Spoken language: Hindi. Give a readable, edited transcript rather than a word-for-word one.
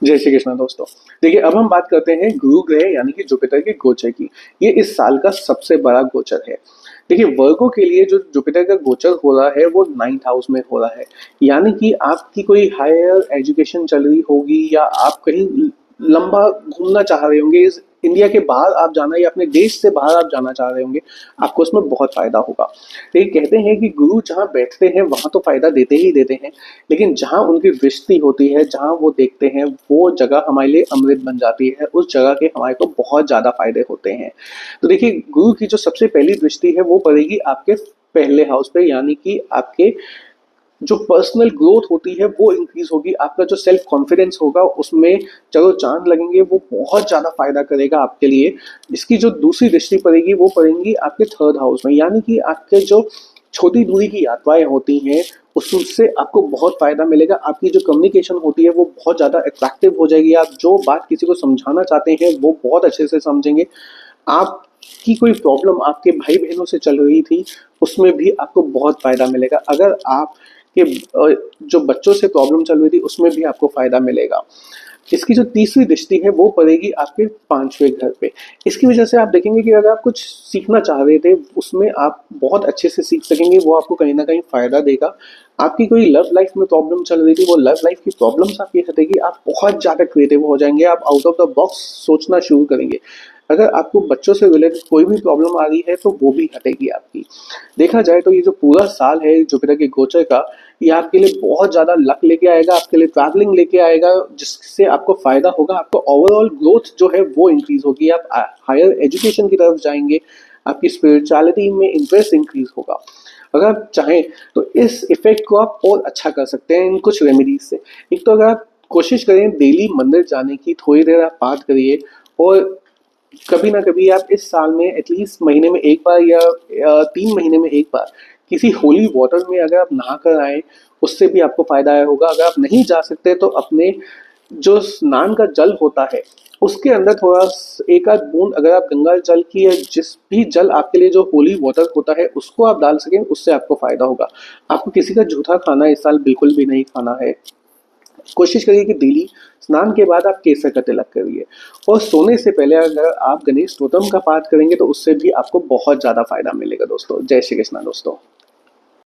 जय श्री कृष्ण दोस्तों। देखिए, अब हम बात करते हैं गुरु ग्रह यानी कि जुपिटर के गोचर की। ये इस साल का सबसे बड़ा गोचर है। देखिए, वर्गों के लिए जो जुपिटर का गोचर हो रहा है वो 9th हाउस में हो रहा है। यानी कि आपकी कोई हायर एजुकेशन चल रही होगी या आप कहीं लंबा घूमना चाह रहे होंगे, इस इंडिया के बाहर आप जाना या अपने देश से बाहर आप जाना चाह रहे होंगे, आपको उसमें बहुत फायदा होगा। लेकिन कहते हैं कि गुरु जहाँ बैठते हैं वहां तो फायदा देते ही देते हैं, लेकिन जहाँ उनकी दृष्टि होती है, जहाँ वो देखते हैं, वो जगह हमारे लिए अमृत बन जाती है। उस जगह के हमारे को बहुत ज़्यादा फायदे होते हैं। तो देखिए, गुरु की जो सबसे पहली दृष्टि है वो पड़ेगी आपके पहले हाउस पे, यानी कि आपके जो पर्सनल ग्रोथ होती है वो इंक्रीज होगी। आपका जो सेल्फ कॉन्फिडेंस होगा उसमें चलो चांद लगेंगे, वो बहुत ज़्यादा फायदा करेगा आपके लिए। इसकी जो दूसरी दृष्टि पड़ेगी वो पड़ेंगी आपके थर्ड हाउस में, यानी कि आपके जो छोटी दूरी की यात्राएं होती हैं उससे आपको बहुत फायदा मिलेगा। आपकी जो कम्युनिकेशन होती है वो बहुत ज़्यादा अट्रैक्टिव हो जाएगी। आप जो बात किसी को समझाना चाहते हैं वो बहुत अच्छे से समझेंगे। आपकी कोई प्रॉब्लम आपके भाई बहनों से चल रही थी, उसमें भी आपको बहुत फायदा मिलेगा। अगर आप के जो बच्चों से प्रॉब्लम चल रही थी उसमें भी आपको फायदा मिलेगा। इसकी जो तीसरी दृष्टि है वो पड़ेगी आपके पांचवें घर पे। इसकी वजह से आप देखेंगे कि अगर आप कुछ सीखना चाह रहे थे उसमें आप बहुत अच्छे से सीख सकेंगे, वो आपको कहीं ना कहीं फायदा देगा। आपकी कोई लव लाइफ में प्रॉब्लम चल रही थी, वो लव लाइफ की प्रॉब्लम्स आपकी हटेगी। आप बहुत ज़्यादा क्रिएटिव हो जाएंगे, आप आउट ऑफ द बॉक्स सोचना शुरू करेंगे। अगर आपको बच्चों से रिलेटेड कोई भी प्रॉब्लम आ रही है तो वो भी हटेगी आपकी। देखा जाए तो ये जो पूरा साल है जुपिटर के गोचर का, ये आपके लिए बहुत ज़्यादा लक लेके आएगा, आपके लिए ट्रैवलिंग लेके आएगा, जिससे आपको फ़ायदा होगा। आपको ओवरऑल ग्रोथ जो है वो इंक्रीज़ होगी, आप हायर एजुकेशन की तरफ जाएंगे, आपकी स्पिरिचुअलिटी में इंटरेस्ट इंक्रीज़ होगा। अगर आप चाहें तो इस इफेक्ट को आप और अच्छा कर सकते हैं इन कुछ रेमेडीज से। एक तो अगर आप कोशिश करें डेली मंदिर जाने की, थोड़ी देर आप पाठ करिए, और कभी ना कभी आप इस साल में एटलीस्ट महीने में एक बार या 3 महीने में एक बार किसी होली वाटर में अगर आप नहा कर आए, उससे भी आपको फायदा आया होगा। अगर आप नहीं जा सकते तो अपने जो स्नान का जल होता है उसके अंदर थोड़ा एक आध बूंद अगर आप गंगा जल की या जिस भी जल आपके लिए जो होली वाटर होता है उसको आप डाल सकें, उससे आपको फायदा होगा। आपको किसी का जूठा खाना इस साल बिल्कुल भी नहीं खाना है। कोशिश करिए कि डेली स्नान के बाद आप केसर का तिलक करिए, और सोने से पहले अगर आप गणेश स्तोत्रम का पाठ करेंगे तो उससे भी आपको बहुत ज़्यादा फायदा मिलेगा दोस्तों। जय श्री कृष्णा दोस्तों।